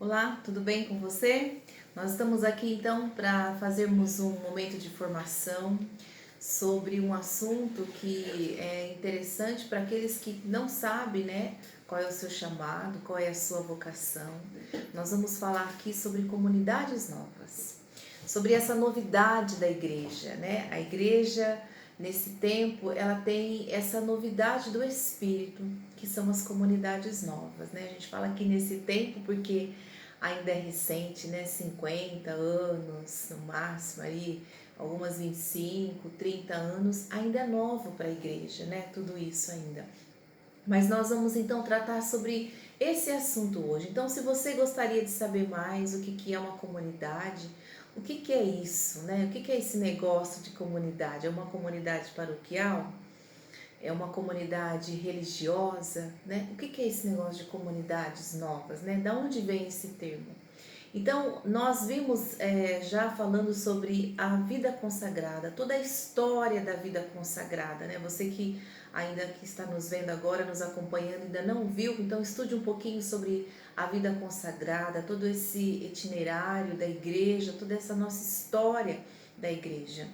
Olá, tudo bem com você? Nós estamos aqui então para fazermos um momento de formação sobre um assunto que é interessante para aqueles que não sabem, né, qual é o seu chamado, qual é a sua vocação. Nós vamos falar aqui sobre comunidades novas, sobre essa novidade da igreja, né? A igreja nesse tempo, ela tem essa novidade do Espírito, que são as comunidades novas, né? A gente fala aqui nesse tempo porque ainda é recente, né? 50 anos no máximo, aí algumas 25, 30 anos, ainda é novo para a igreja, né? Tudo isso ainda. Mas nós vamos então tratar sobre esse assunto hoje. Então, se você gostaria de saber mais o que é uma comunidade, o que é isso, né? O que é esse negócio de comunidade? É uma comunidade paroquial? É uma comunidade religiosa, né? O que é esse negócio de comunidades novas, né? Da onde vem esse termo? Então, nós vimos já falando sobre a vida consagrada, toda a história da vida consagrada, né? Você que ainda que está nos vendo agora, nos acompanhando, ainda não viu, então estude um pouquinho sobre a vida consagrada, todo esse itinerário da igreja, toda essa nossa história da igreja.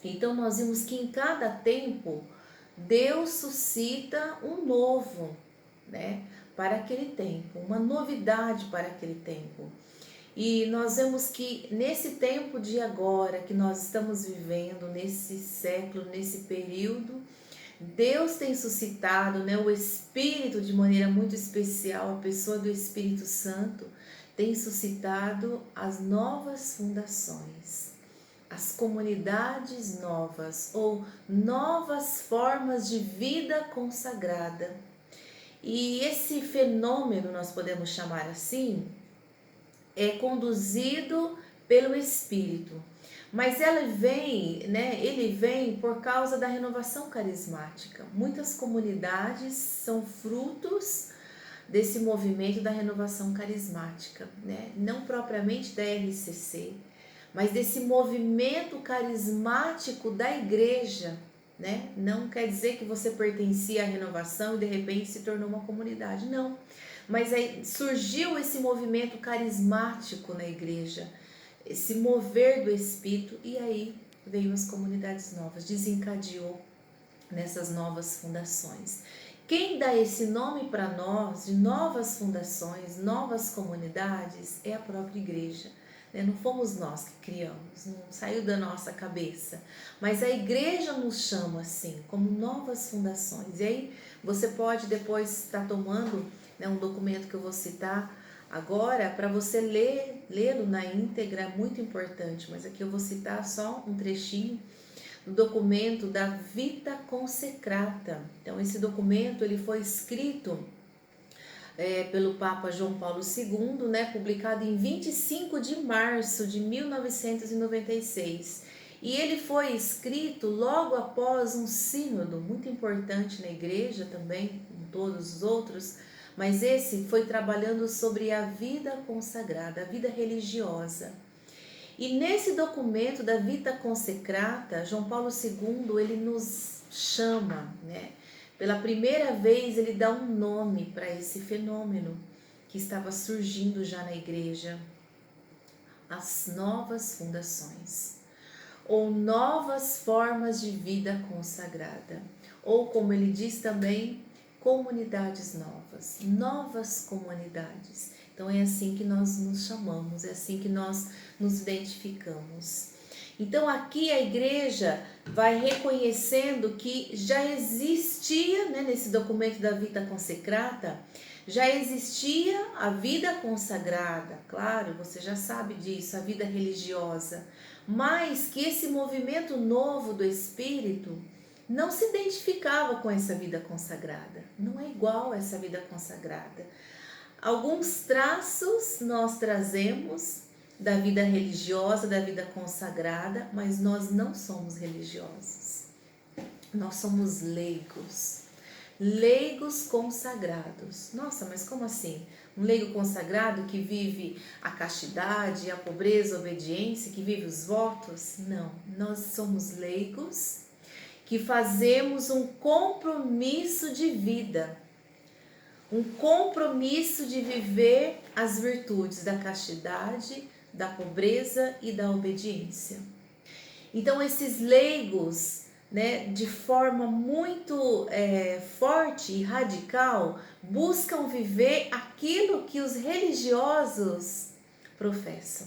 Então, nós vimos que em cada tempo, Deus suscita um novo, né? Para aquele tempo, uma novidade para aquele tempo. E nós vemos que nesse tempo de agora que nós estamos vivendo, nesse século, nesse período, Deus tem suscitado, né, o Espírito de maneira muito especial, a pessoa do Espírito Santo tem suscitado as novas fundações, as comunidades novas ou novas formas de vida consagrada. E esse fenômeno, nós podemos chamar assim, é conduzido pelo Espírito. Mas ele vem por causa da renovação carismática. Muitas comunidades são frutos desse movimento da renovação carismática, né? Não propriamente da RCC, mas desse movimento carismático da igreja, né? Não quer dizer que você pertencia à renovação e de repente se tornou uma comunidade, não. Mas aí surgiu esse movimento carismático na igreja, esse mover do Espírito, e aí veio as comunidades novas, desencadeou nessas novas fundações. Quem dá esse nome para nós de novas fundações, novas comunidades, é a própria igreja. Não fomos nós que criamos, não saiu da nossa cabeça, mas a igreja nos chama assim, como novas fundações. E aí você pode depois estar tomando, né, um documento que eu vou citar agora para você lê-lo na íntegra, é muito importante, mas aqui eu vou citar só um trechinho do documento da Vita Consecrata. Então esse documento ele foi escrito pelo Papa João Paulo II, né, publicado em 25 de março de 1996. E ele foi escrito logo após um sínodo muito importante na igreja também, com todos os outros, mas esse foi trabalhando sobre a vida consagrada, a vida religiosa. E nesse documento da Vita Consecrata, João Paulo II, ele nos chama, né? Pela primeira vez ele dá um nome para esse fenômeno que estava surgindo já na igreja, as novas fundações, ou novas formas de vida consagrada, ou como ele diz também, comunidades novas, novas comunidades. Então é assim que nós nos chamamos, é assim que nós nos identificamos. Então aqui a igreja vai reconhecendo que já existia, né, nesse documento da Vita Consecrata, já existia a vida consagrada, claro, você já sabe disso, a vida religiosa, mas que esse movimento novo do Espírito não se identificava com essa vida consagrada, não é igual a essa vida consagrada. Alguns traços nós trazemos da vida religiosa, da vida consagrada, mas nós não somos religiosos. Nós somos leigos. Leigos consagrados. Nossa, mas como assim? Um leigo consagrado que vive a castidade, a pobreza, a obediência, que vive os votos? Não, nós somos leigos que fazemos um compromisso de vida, um compromisso de viver as virtudes da castidade, da pobreza e da obediência. Então esses leigos, né, de forma muito forte e radical, buscam viver aquilo que os religiosos professam.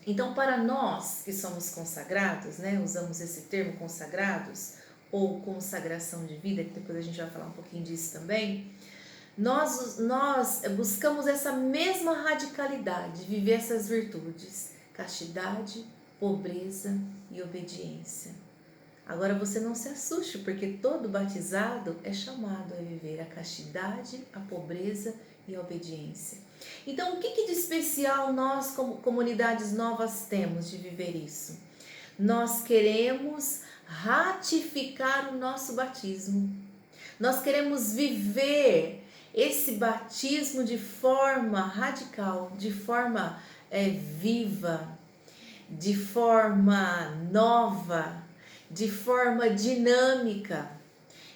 Então, para nós que somos consagrados, né, usamos esse termo consagrados, ou consagração de vida, que depois a gente vai falar um pouquinho disso também, nós buscamos essa mesma radicalidade, viver essas virtudes, castidade, pobreza e obediência. Agora você não se assuste, porque todo batizado é chamado a viver a castidade, a pobreza e a obediência. Então, o que de especial nós, como comunidades novas, temos de viver isso? Nós queremos ratificar o nosso batismo. Nós queremos viver esse batismo de forma radical, de forma viva, de forma nova, de forma dinâmica,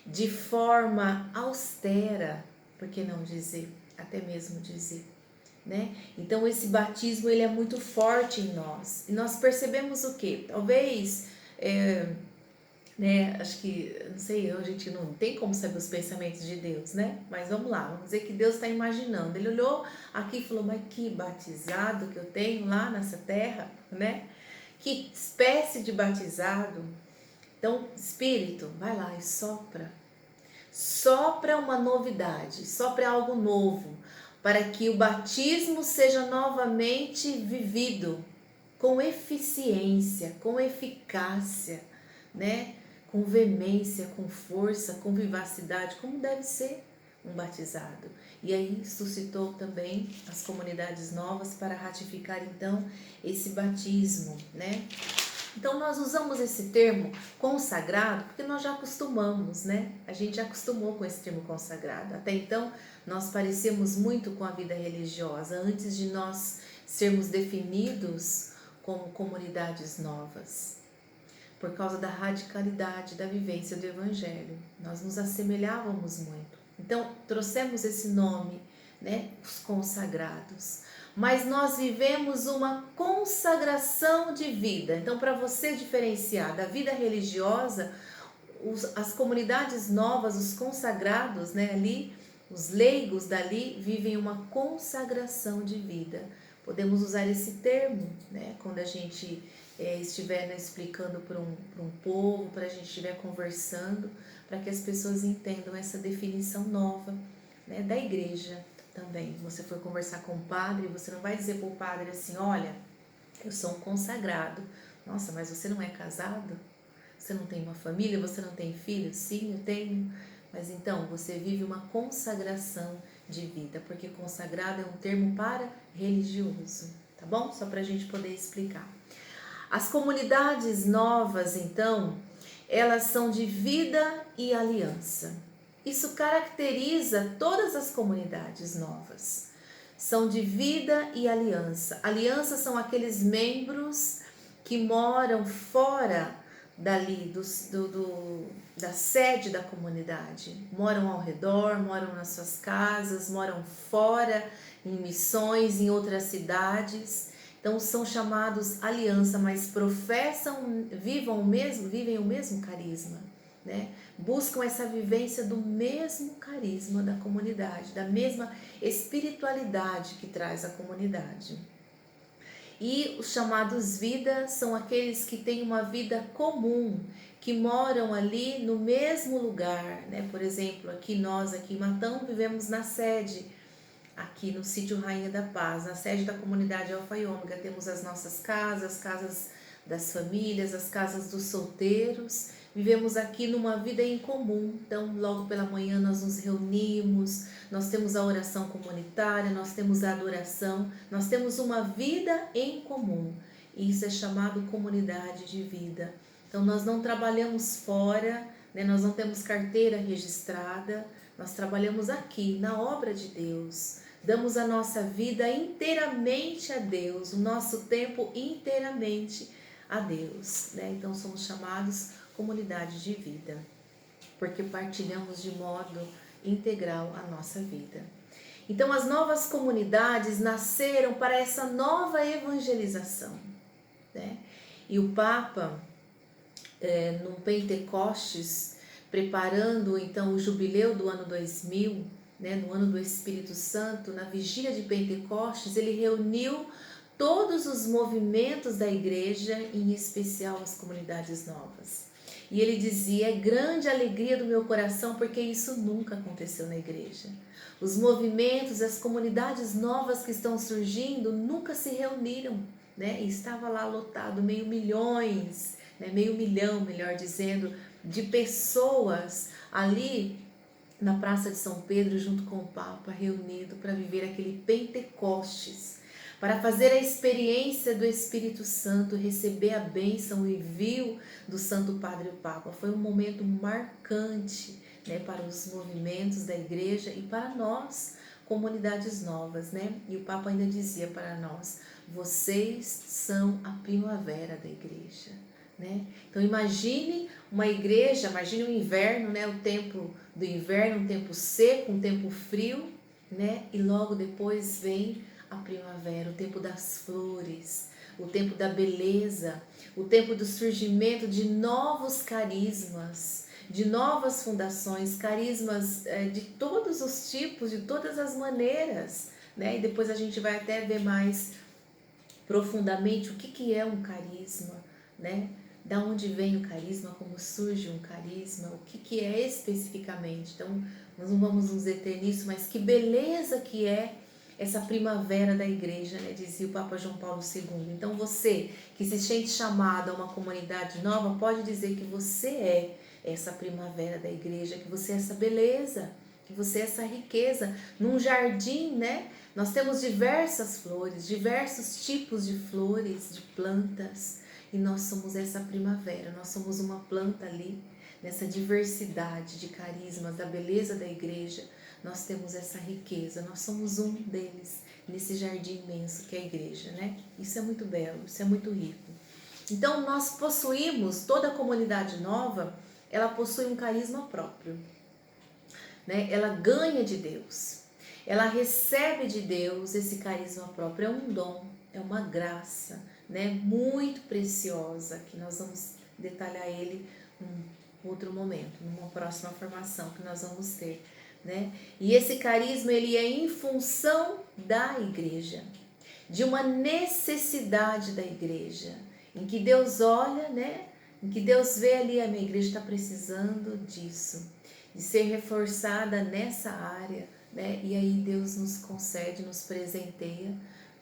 de forma austera, por que não dizer, até mesmo dizer, né? Então esse batismo ele é muito forte em nós, e nós percebemos o quê? Talvez, né, acho que, não sei, a gente não tem como saber os pensamentos de Deus, né? Mas vamos lá, vamos dizer que Deus está imaginando, ele olhou aqui e falou, mas que batizado que eu tenho lá nessa terra, né? Que espécie de batizado. Então, Espírito, vai lá e sopra. Sopra uma novidade, sopra algo novo, para que o batismo seja novamente vivido com eficiência, com eficácia, né? Com veemência, com força, com vivacidade, como deve ser um batizado. E aí suscitou também as comunidades novas para ratificar então esse batismo, né? Então nós usamos esse termo consagrado porque nós já acostumamos, né? A gente já acostumou com esse termo consagrado. Até então nós parecemos muito com a vida religiosa antes de nós sermos definidos como comunidades novas. Por causa da radicalidade da vivência do Evangelho, nós nos assemelhávamos muito. Então trouxemos esse nome, né? Os consagrados. Mas nós vivemos uma consagração de vida. Então, para você diferenciar da vida religiosa, as comunidades novas, os consagrados, né, ali, os leigos dali, vivem uma consagração de vida. Podemos usar esse termo, né, quando a gente estiver, né, explicando para um povo, para a gente estiver conversando, para que as pessoas entendam essa definição nova, né, da igreja. Também, você for conversar com o padre, você não vai dizer para o padre assim, olha, eu sou um consagrado. Nossa, mas você não é casado? Você não tem uma família? Você não tem filhos? Sim, eu tenho. Mas então, você vive uma consagração de vida, porque consagrado é um termo para religioso, tá bom? Só para a gente poder explicar. As comunidades novas, então, elas são de vida e aliança. Isso caracteriza todas as comunidades novas. São de vida e aliança. Aliança são aqueles membros que moram fora dali, da sede da comunidade. Moram ao redor, moram nas suas casas, moram fora, em missões, em outras cidades. Então são chamados aliança, mas professam, vivem o mesmo carisma, né? Buscam essa vivência do mesmo carisma da comunidade, da mesma espiritualidade que traz a comunidade. E os chamados vida são aqueles que têm uma vida comum, que moram ali no mesmo lugar, né? Por exemplo, nós aqui em Matão vivemos na sede, aqui no sítio Rainha da Paz, na sede da comunidade Alfa e Ômega, temos as nossas casas, casas das famílias, as casas dos solteiros. Vivemos aqui numa vida em comum. Então, logo pela manhã nós nos reunimos, nós temos a oração comunitária, nós temos a adoração, nós temos uma vida em comum. E isso é chamado comunidade de vida. Então, nós não trabalhamos fora, né? Nós não temos carteira registrada, nós trabalhamos aqui, na obra de Deus. Damos a nossa vida inteiramente a Deus, o nosso tempo inteiramente a Deus, né? Então somos chamados comunidade de vida, porque partilhamos de modo integral à nossa vida. Então as novas comunidades nasceram para essa nova evangelização, né? E o Papa, no Pentecostes, preparando então o jubileu do ano 2000, né, no ano do Espírito Santo, na vigília de Pentecostes, ele reuniu todos os movimentos da igreja, em especial as comunidades novas. E ele dizia: é grande a alegria do meu coração, porque isso nunca aconteceu na igreja. Os movimentos, as comunidades novas que estão surgindo nunca se reuniram, né? E estava lá lotado, meio milhão, melhor dizendo, de pessoas ali na Praça de São Pedro, junto com o Papa, reunido para viver aquele Pentecostes, para fazer a experiência do Espírito Santo, receber a bênção, o envio do Santo Padre o Papa. Foi um momento marcante, né, para os movimentos da igreja e para nós, comunidades novas, né? E o Papa ainda dizia para nós: vocês são a primavera da igreja, né? Então imagine uma igreja, imagine o inverno, né? O tempo do inverno, um tempo seco, um tempo frio, né? E logo depois vem a primavera, o tempo das flores, o tempo da beleza, o tempo do surgimento de novos carismas, de novas fundações, carismas de todos os tipos, de todas as maneiras, né? E depois a gente vai até ver mais profundamente o que é um carisma, né? Da onde vem o carisma, como surge um carisma, o que é especificamente. Então, nós não vamos nos deter nisso, mas que beleza que é essa primavera da igreja, né? Dizia o Papa João Paulo II. Então, você que se sente chamado a uma comunidade nova, pode dizer que você é essa primavera da igreja, que você é essa beleza, que você é essa riqueza. Num jardim, né? Nós temos diversas flores, diversos tipos de flores, de plantas, e nós somos essa primavera, nós somos uma planta ali, nessa diversidade de carismas, da beleza da igreja, nós temos essa riqueza, nós somos um deles, nesse jardim imenso que é a igreja, né? Isso é muito belo, isso é muito rico. Então nós possuímos, toda a comunidade nova, ela possui um carisma próprio, né? Ela ganha de Deus, ela recebe de Deus esse carisma próprio, é um dom, é uma graça, né? Muito preciosa, que nós vamos detalhar ele num outro momento, numa próxima formação que nós vamos ter, né? E esse carisma, ele é em função da igreja, de uma necessidade da igreja, em que Deus olha, né? Em que Deus vê ali, a minha igreja está precisando disso, de ser reforçada nessa área, né? E aí Deus nos concede, nos presenteia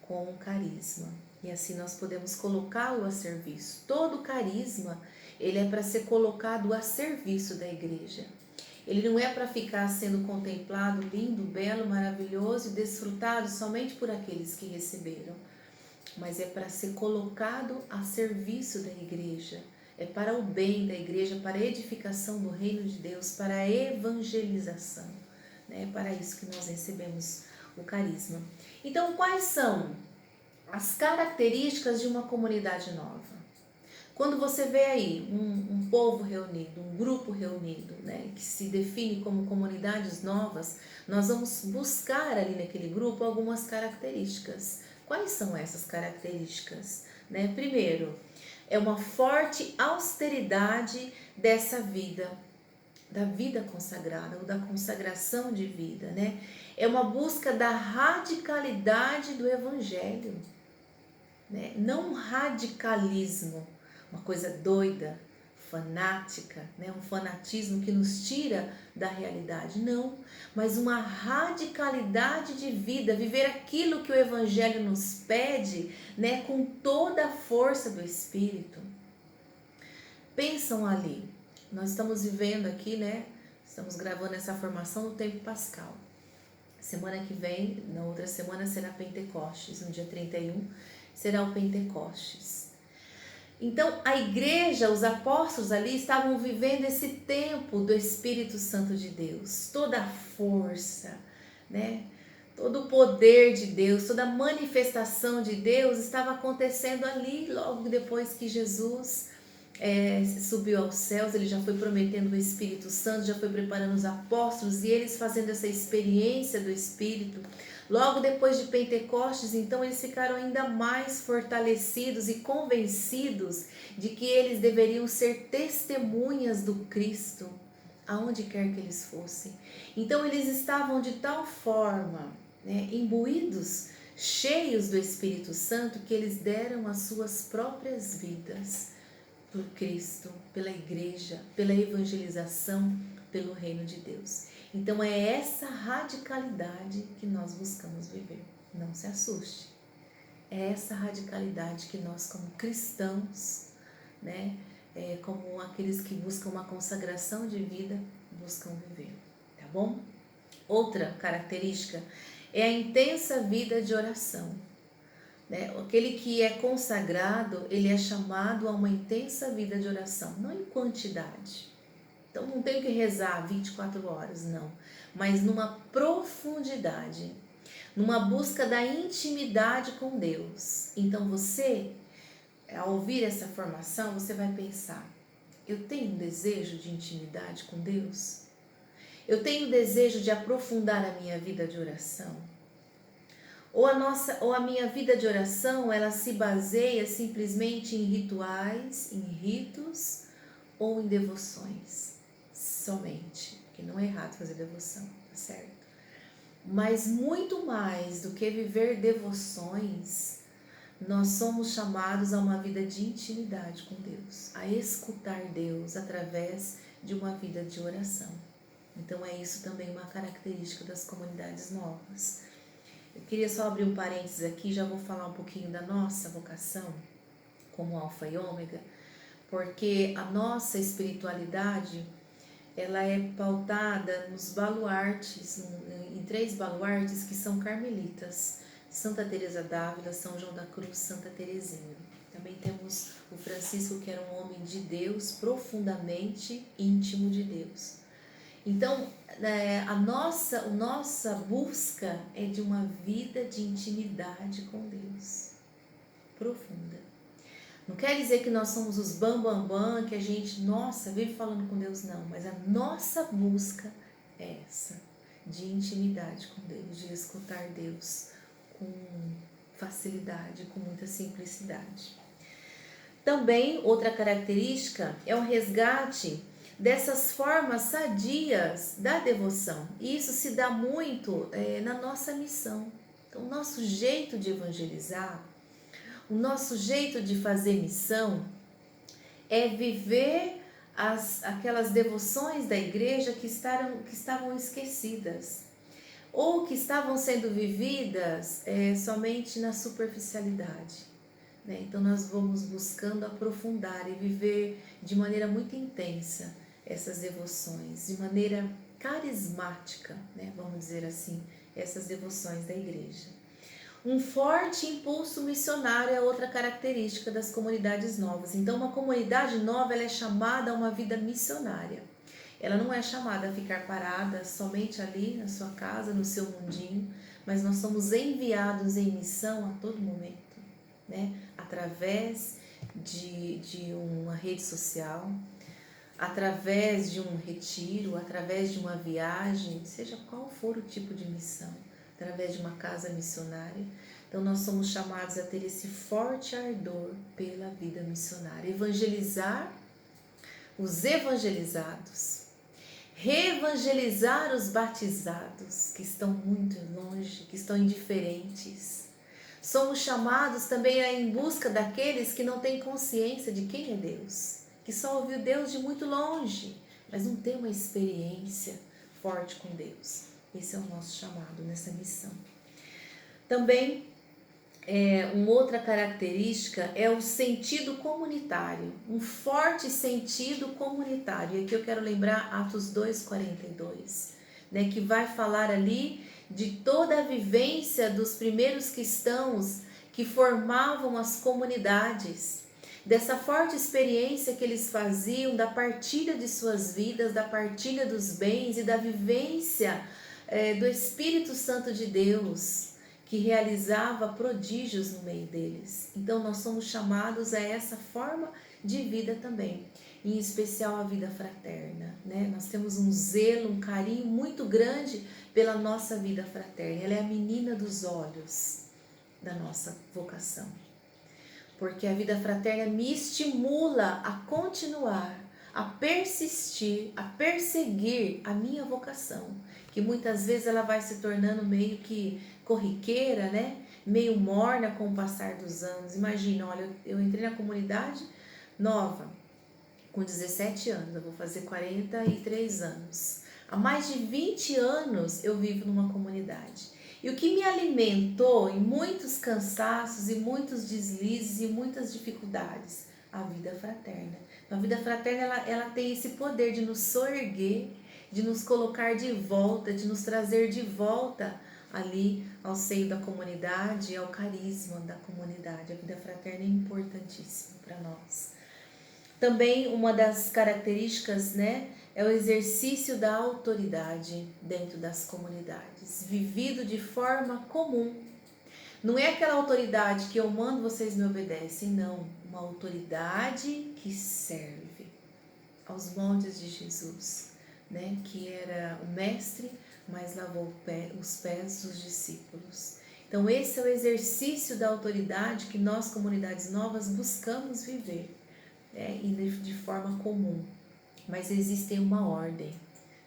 com o carisma. E assim nós podemos colocá-lo a serviço. Todo carisma, ele é para ser colocado a serviço da igreja. Ele não é para ficar sendo contemplado, lindo, belo, maravilhoso e desfrutado somente por aqueles que receberam. Mas é para ser colocado a serviço da igreja. É para o bem da igreja, para a edificação do reino de Deus, para a evangelização. É para isso que nós recebemos o carisma. Então, quais são as características de uma comunidade nova? Quando você vê aí um povo reunido, um grupo reunido, né, que se define como comunidades novas, nós vamos buscar ali naquele grupo algumas características. Quais são essas características? Né? Primeiro, é uma forte austeridade dessa vida, da vida consagrada, ou da consagração de vida, né? É uma busca da radicalidade do evangelho, né? Não um radicalismo, uma coisa doida, fanática, né? Um fanatismo que nos tira da realidade, não, mas uma radicalidade de vida, viver aquilo que o evangelho nos pede, né? Com toda a força do Espírito. Pensam ali, nós estamos vivendo aqui, né? Estamos gravando essa formação no tempo pascal. Semana que vem, na outra semana, será Pentecostes, no dia 31, será o Pentecostes. Então, a igreja, os apóstolos ali estavam vivendo esse tempo do Espírito Santo de Deus, toda a força, né? Todo o poder de Deus, toda a manifestação de Deus estava acontecendo ali, logo depois que Jesus subiu aos céus, ele já foi prometendo o Espírito Santo, já foi preparando os apóstolos, e eles fazendo essa experiência do Espírito. Logo depois de Pentecostes, então, eles ficaram ainda mais fortalecidos e convencidos de que eles deveriam ser testemunhas do Cristo, aonde quer que eles fossem. Então, eles estavam de tal forma, imbuídos, cheios do Espírito Santo, que eles deram as suas próprias vidas por Cristo, pela igreja, pela evangelização, pelo reino de Deus. Então é essa radicalidade que nós buscamos viver. Não se assuste. É essa radicalidade que nós, como cristãos, como aqueles que buscam uma consagração de vida, buscam viver. Tá bom? Outra característica é a intensa vida de oração. Aquele que é consagrado, ele é chamado a uma intensa vida de oração, não em quantidade. Então não tenho que rezar 24 horas, não, mas numa profundidade, numa busca da intimidade com Deus. Então você, ao ouvir essa formação, você vai pensar: eu tenho um desejo de intimidade com Deus? Eu tenho desejo de aprofundar a minha vida de oração? Ou a minha vida de oração, ela se baseia simplesmente em rituais, em ritos ou em devoções? Somente, porque não é errado fazer devoção, tá certo? Mas muito mais do que viver devoções, nós somos chamados a uma vida de intimidade com Deus, a escutar Deus através de uma vida de oração. Então é isso também uma característica das comunidades novas. Eu queria só abrir um parênteses aqui, já vou falar um pouquinho da nossa vocação como alfa e ômega, porque a nossa espiritualidade, ela é pautada nos baluartes, em 3 baluartes que são carmelitas: Santa Teresa d'Ávila, São João da Cruz, Santa Teresinha. Também temos o Francisco, que era um homem de Deus, profundamente íntimo de Deus. Então, a nossa busca é de uma vida de intimidade com Deus, profunda. Não quer dizer que nós somos os bambambam, que a gente, vive falando com Deus, não. Mas a nossa busca é essa, de intimidade com Deus, de escutar Deus com facilidade, com muita simplicidade. Também, outra característica é o resgate dessas formas sadias da devoção. E isso se dá muito na nossa missão. Então, o nosso jeito de evangelizar, o nosso jeito de fazer missão é viver aquelas devoções da igreja que estavam esquecidas ou que estavam sendo vividas somente na superficialidade. Então nós vamos buscando aprofundar e viver de maneira muito intensa essas devoções, de maneira carismática, vamos dizer assim, essas devoções da igreja. Um forte impulso missionário é outra característica das comunidades novas. Então, uma comunidade nova, ela é chamada a uma vida missionária. Ela não é chamada a ficar parada somente ali na sua casa, no seu mundinho, mas nós somos enviados em missão a todo momento, através de uma rede social, através de um retiro, através de uma viagem, seja qual for o tipo de missão, através de uma casa missionária. Então nós somos chamados a ter esse forte ardor pela vida missionária, evangelizar os evangelizados, reevangelizar os batizados que estão muito longe, que estão indiferentes. Somos chamados também a ir em busca daqueles que não têm consciência de quem é Deus, que só ouviu Deus de muito longe, mas não tem uma experiência forte com Deus. Esse é o nosso chamado nessa missão. Também, uma outra característica é o sentido comunitário, um forte sentido comunitário. E aqui eu quero lembrar Atos 2:42, que vai falar ali de toda a vivência dos primeiros cristãos que formavam as comunidades, dessa forte experiência que eles faziam, da partilha de suas vidas, da partilha dos bens e da vivência do Espírito Santo de Deus, que realizava prodígios no meio deles. Então nós somos chamados a essa forma de vida também, em especial a vida fraterna, né? Nós temos um zelo, um carinho muito grande pela nossa vida fraterna. Ela é a menina dos olhos da nossa vocação, porque a vida fraterna me estimula a continuar, a persistir, a perseguir a minha vocação, que muitas vezes ela vai se tornando meio que corriqueira, né? Meio morna com o passar dos anos. Imagina, olha, eu entrei na comunidade nova, com 17 anos, eu vou fazer 43 anos. Há mais de 20 anos eu vivo numa comunidade. E o que me alimentou em muitos cansaços e muitos deslizes e muitas dificuldades? A vida fraterna. A vida fraterna ela tem esse poder de nos soerguer, de nos colocar de volta, de nos trazer de volta ali ao seio da comunidade, ao carisma da comunidade. A vida fraterna é importantíssima para nós. Também uma das características, né, é o exercício da autoridade dentro das comunidades, vivido de forma comum. Não é aquela autoridade que eu mando, vocês me obedecem, não. Uma autoridade que serve aos moldes de Jesus, né, que era o mestre, mas lavou os pés dos discípulos. Então esse é o exercício da autoridade que nós, comunidades novas, buscamos viver. E de forma comum, mas existe uma ordem,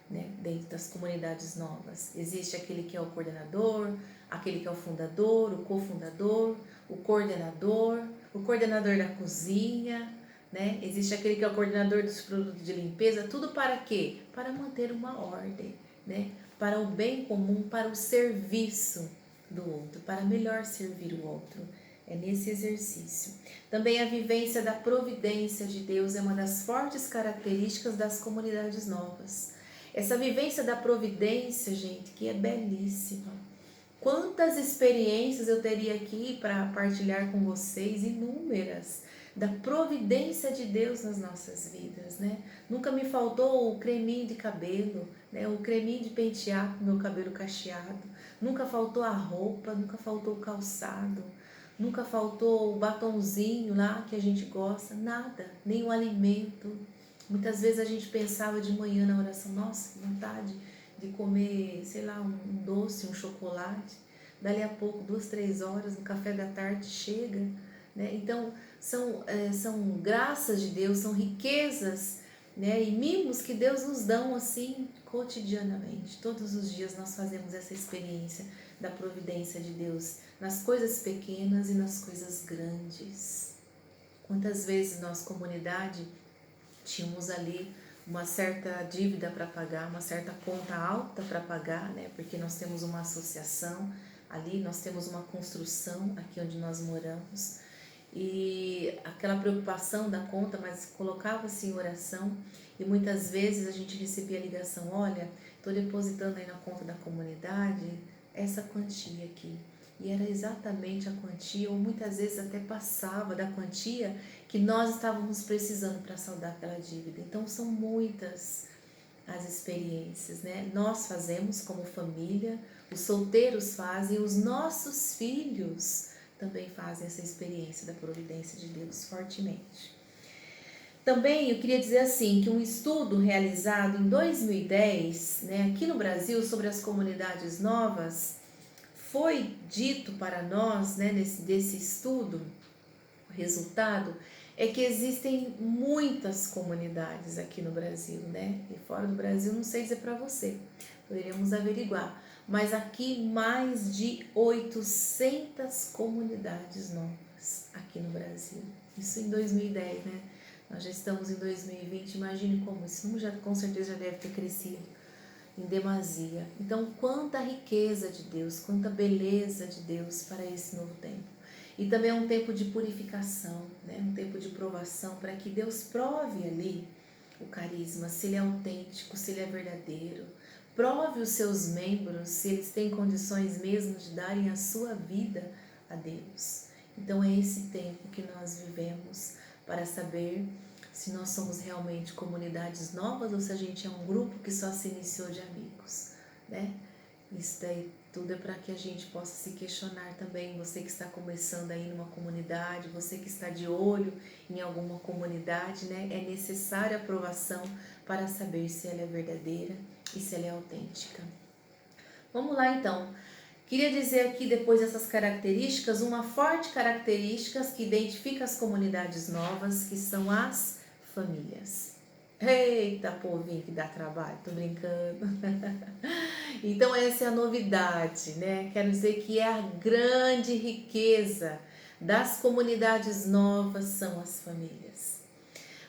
né, dentro das comunidades novas. Existe aquele que é o coordenador, aquele que é o fundador, o cofundador, o coordenador da cozinha, né? Existe aquele que é o coordenador dos produtos de limpeza. Tudo para quê? Para manter uma ordem, né? Para o bem comum, para o serviço do outro, para melhor servir o outro. É nesse exercício. Também a vivência da providência de Deus é uma das fortes características das comunidades novas. Essa vivência da providência, gente, que é belíssima. Quantas experiências eu teria aqui para partilhar com vocês, inúmeras, da providência de Deus nas nossas vidas, né? Nunca me faltou o creminho de cabelo, né? O creminho de pentear meu cabelo cacheado. Nunca faltou a roupa, nunca faltou o calçado. Nunca faltou o batonzinho lá que a gente gosta, nada, nem o alimento. Muitas vezes a gente pensava de manhã na oração, nossa, vontade de comer, sei lá, um doce, um chocolate. Dali a pouco, 2, 3 horas, no café da tarde chega, né? Então, são graças de Deus, são riquezas, né? E mimos que Deus nos dão assim cotidianamente. Todos os dias nós fazemos essa experiência da providência de Deus nas coisas pequenas e nas coisas grandes. Quantas vezes nós, comunidade, tínhamos ali uma certa dívida para pagar, uma certa conta alta para pagar, né? Porque nós temos uma associação ali, nós temos uma construção aqui onde nós moramos, e aquela preocupação da conta, mas colocava-se em oração, e muitas vezes a gente recebia a ligação, olha, estou depositando aí na conta da comunidade essa quantia aqui. E era exatamente a quantia, ou muitas vezes até passava da quantia que nós estávamos precisando para saldar aquela dívida. Então são muitas as experiências, né? Nós fazemos como família, os solteiros fazem, os nossos filhos também fazem essa experiência da providência de Deus fortemente. Também eu queria dizer assim, que um estudo realizado em 2010, né, aqui no Brasil, sobre as comunidades novas, foi dito para nós, né, desse estudo, o resultado é que existem muitas comunidades aqui no Brasil, né? E fora do Brasil, não sei dizer para você, poderíamos averiguar. Mas aqui mais de 800 comunidades novas aqui no Brasil. Isso em 2010, né? Nós já estamos em 2020, imagine como isso já, com certeza já deve ter crescido em demasia. Então, quanta riqueza de Deus, quanta beleza de Deus para esse novo tempo. E também é um tempo de purificação, né? Um tempo de provação, para que Deus prove ali o carisma, se ele é autêntico, se ele é verdadeiro. Prove os seus membros, se eles têm condições mesmo de darem a sua vida a Deus. Então é esse tempo que nós vivemos para saber se nós somos realmente comunidades novas ou se a gente é um grupo que só se iniciou de amigos, né? Isso daí Tudo é para que a gente possa se questionar também. Você que está começando aí numa comunidade, você que está de olho em alguma comunidade, né? É necessária a aprovação para saber se ela é verdadeira e se ela é autêntica. Vamos lá então. Queria dizer aqui, depois dessas características, uma forte característica que identifica as comunidades novas, que são as famílias. Eita, povinho que dá trabalho, tô brincando. Então essa é a novidade, né? Quero dizer que é a grande riqueza das comunidades novas são as famílias.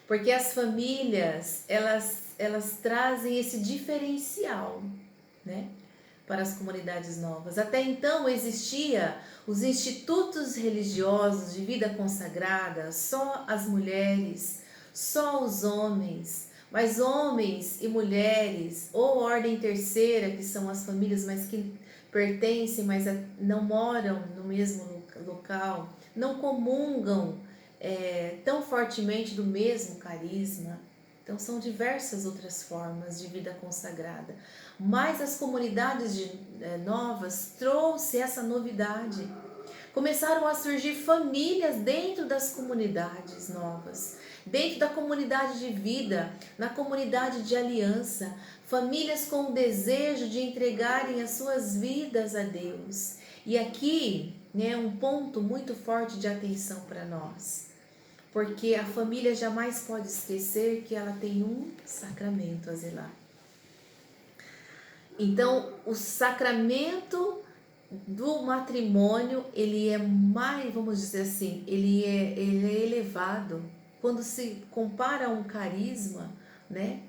Porque as famílias, elas trazem esse diferencial, né? Para as comunidades novas. Até então existia os institutos religiosos de vida consagrada, só as mulheres, só os homens, mas homens e mulheres, ou ordem terceira, que são as famílias, mas que pertencem, mas não moram no mesmo local, não comungam tão fortemente do mesmo carisma. Então são diversas outras formas de vida consagrada. Mas as comunidades novas trouxe essa novidade. Começaram a surgir famílias dentro das comunidades novas, dentro da comunidade de vida, na comunidade de aliança, famílias com o desejo de entregarem as suas vidas a Deus. E aqui, né, um ponto muito forte de atenção para nós, porque a família jamais pode esquecer que ela tem um sacramento a zelar. Então, o sacramento do matrimônio, ele é mais, vamos dizer assim, ele é elevado. Quando se compara a um carisma, né?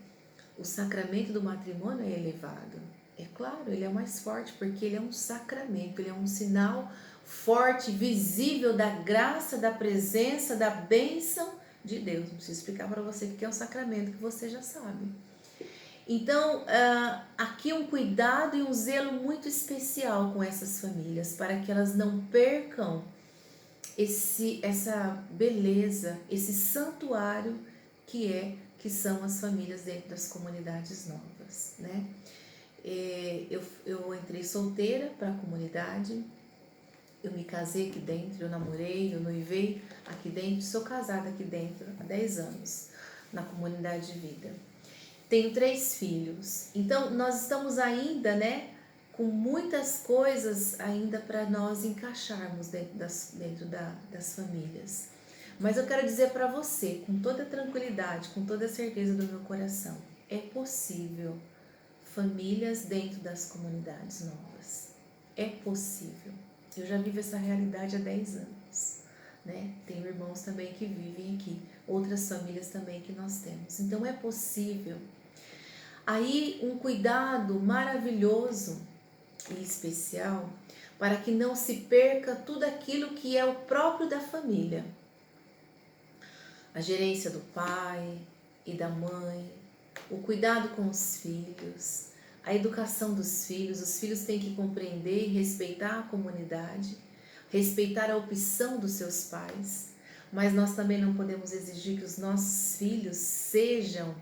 O sacramento do matrimônio é elevado. É claro, ele é mais forte porque ele é um sacramento, ele é um sinal forte, visível da graça, da presença, da bênção de Deus. Não preciso explicar para você o que é um sacramento, que você já sabe. Então, aqui um cuidado e um zelo muito especial com essas famílias, para que elas não percam essa beleza, esse santuário que são as famílias dentro das comunidades novas, né? Eu entrei solteira para a comunidade, eu me casei aqui dentro, eu namorei, eu noivei aqui dentro, sou casada aqui dentro há 10 anos, na comunidade de vida. Tenho 3 filhos, então nós estamos ainda, né, com muitas coisas ainda para nós encaixarmos dentro das famílias. Mas eu quero dizer para você, com toda tranquilidade, com toda certeza do meu coração, é possível famílias dentro das comunidades novas. É possível. Eu já vivo essa realidade há 10 anos, né? Tenho irmãos também que vivem aqui, outras famílias também que nós temos. Então é possível. Aí um cuidado maravilhoso e especial para que não se perca tudo aquilo que é o próprio da família. A gerência do pai e da mãe, o cuidado com os filhos, a educação dos filhos. Os filhos têm que compreender e respeitar a comunidade, respeitar a opção dos seus pais, mas nós também não podemos exigir que os nossos filhos sejam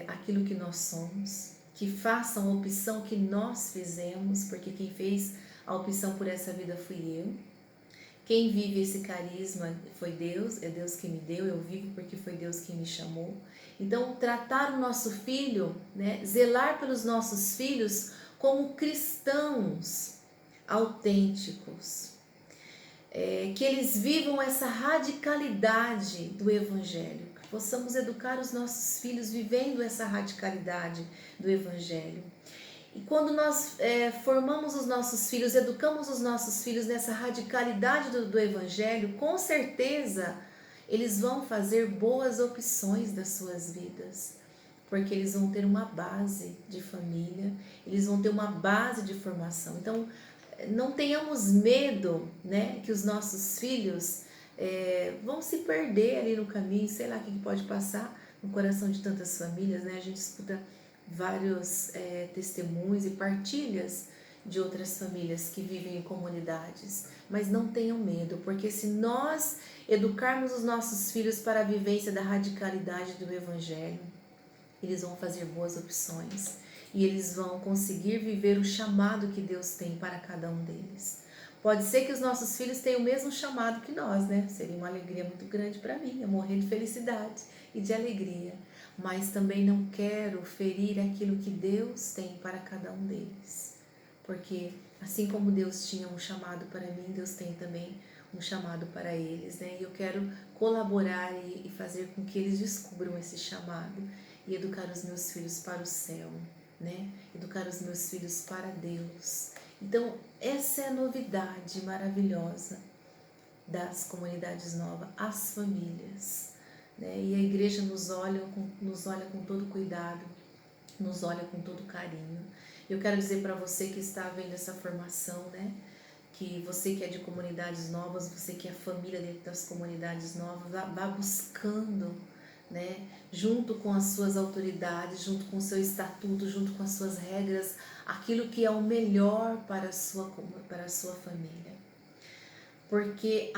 aquilo que nós somos, que façam a opção que nós fizemos, porque quem fez a opção por essa vida fui eu. Quem vive esse carisma foi Deus, é Deus que me deu, eu vivo porque foi Deus que me chamou. Então, tratar o nosso filho, né, zelar pelos nossos filhos como cristãos autênticos, que eles vivam essa radicalidade do Evangelho, que possamos educar os nossos filhos vivendo essa radicalidade do Evangelho. E quando nós formamos os nossos filhos, educamos os nossos filhos nessa radicalidade do Evangelho, com certeza eles vão fazer boas opções das suas vidas, porque eles vão ter uma base de família, eles vão ter uma base de formação. Então, não tenhamos medo, né, que os nossos filhos vão se perder ali no caminho, sei lá o que pode passar no coração de tantas famílias, né? A gente escuta vários testemunhos e partilhas de outras famílias que vivem em comunidades, mas não tenham medo, porque se nós educarmos os nossos filhos para a vivência da radicalidade do Evangelho, eles vão fazer boas opções e eles vão conseguir viver o chamado que Deus tem para cada um deles. Pode ser que os nossos filhos tenham o mesmo chamado que nós, né? Seria uma alegria muito grande para mim, eu morrer de felicidade e de alegria. Mas também não quero ferir aquilo que Deus tem para cada um deles. Porque assim como Deus tinha um chamado para mim, Deus tem também um chamado para eles, né? E eu quero colaborar e fazer com que eles descubram esse chamado e educar os meus filhos para o céu, né? Educar os meus filhos para Deus. Então, essa é a novidade maravilhosa das comunidades novas, as famílias, né? E a igreja nos olha com todo cuidado, nos olha com todo carinho. Eu quero dizer para você que está vendo essa formação, né? Que você que é de comunidades novas, você que é família dentro das comunidades novas, vá buscando, né, junto com as suas autoridades, junto com o seu estatuto, junto com as suas regras, aquilo que é o melhor para a sua família. Porque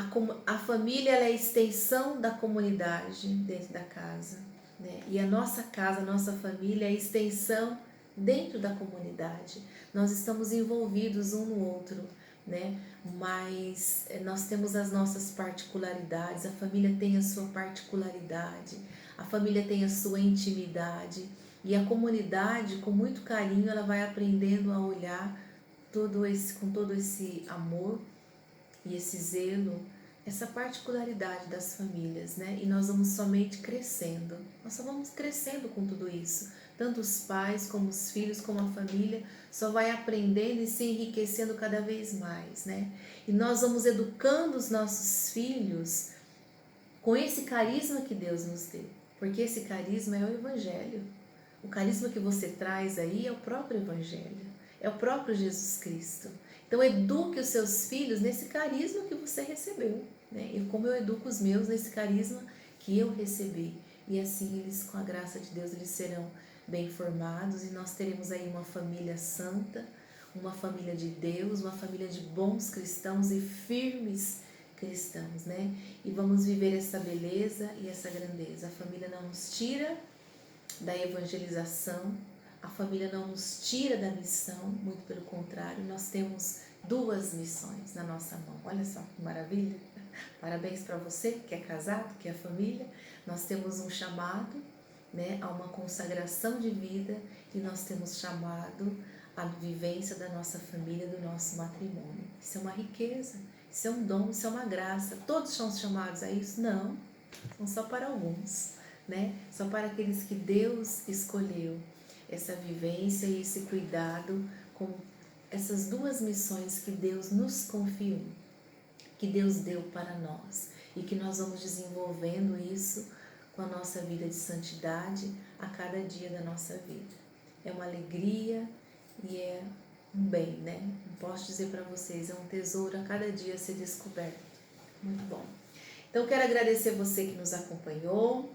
a família ela é a extensão da comunidade dentro da casa, né? E a nossa casa, a nossa família é a extensão dentro da comunidade. Nós estamos envolvidos um no outro, né? Mas nós temos as nossas particularidades, a família tem a sua particularidade, a família tem a sua intimidade e a comunidade, com muito carinho, ela vai aprendendo a olhar com todo esse amor e esse zelo, essa particularidade das famílias, né? E nós vamos somente crescendo, nós só vamos crescendo com tudo isso. Tanto os pais, como os filhos, como a família, só vai aprendendo e se enriquecendo cada vez mais, né? E nós vamos educando os nossos filhos com esse carisma que Deus nos deu, porque esse carisma é o Evangelho. O carisma que você traz aí é o próprio Evangelho, é o próprio Jesus Cristo. Então eduque os seus filhos nesse carisma que você recebeu, né? E como eu educo os meus nesse carisma que eu recebi. E assim eles, com a graça de Deus, eles serão bem formados e nós teremos aí uma família santa, uma família de Deus, uma família de bons cristãos e firmes cristãos, né? E vamos viver essa beleza e essa grandeza. A família não nos tira da evangelização, a família não nos tira da missão, muito pelo contrário, nós temos duas missões na nossa mão. Olha só que maravilha! Parabéns para você que é casado, que é família. Nós temos um chamado, né, a uma consagração de vida e nós temos chamado a vivência da nossa família, do nosso matrimônio. Isso é uma riqueza, isso é um dom, isso é uma graça. Todos são chamados a isso? Não, são só para alguns, né? Só para aqueles que Deus escolheu essa vivência e esse cuidado com essas duas missões que Deus nos confiou, que Deus deu para nós e que nós vamos desenvolvendo isso com a nossa vida de santidade a cada dia da nossa vida. É uma alegria e é um bem, né? Não posso dizer para vocês, é um tesouro a cada dia a ser descoberto. Muito bom. Então, quero agradecer você que nos acompanhou.